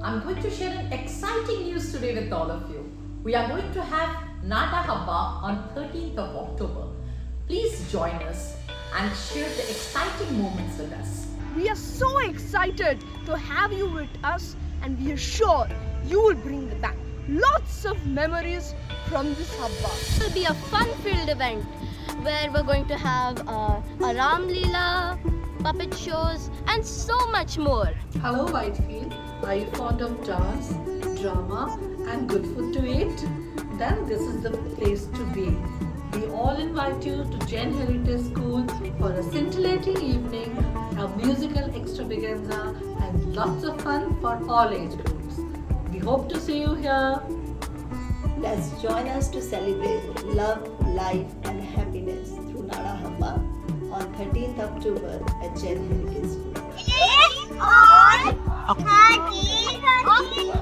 I'm going to share an exciting news today with all of you. We are going to have Naada Habba on 13th of October. Please join us and share the exciting moments with us. We are so excited to have you with us, and we are sure you will bring back lots of memories from this Habba. It will be a fun-filled event where we're going to have a Ram Leela, puppet shows and so much more. Hello Whitefield, are you fond of dance, drama and good food to eat? Then this is the place to be. We all invite you to Jain Heritage School for a scintillating evening, a musical extravaganza and lots of fun for all age groups. We hope to see you here. Let's join us to celebrate love, life and happiness through Naada Habba on 13th October at Jain Heritage School. It's on 13th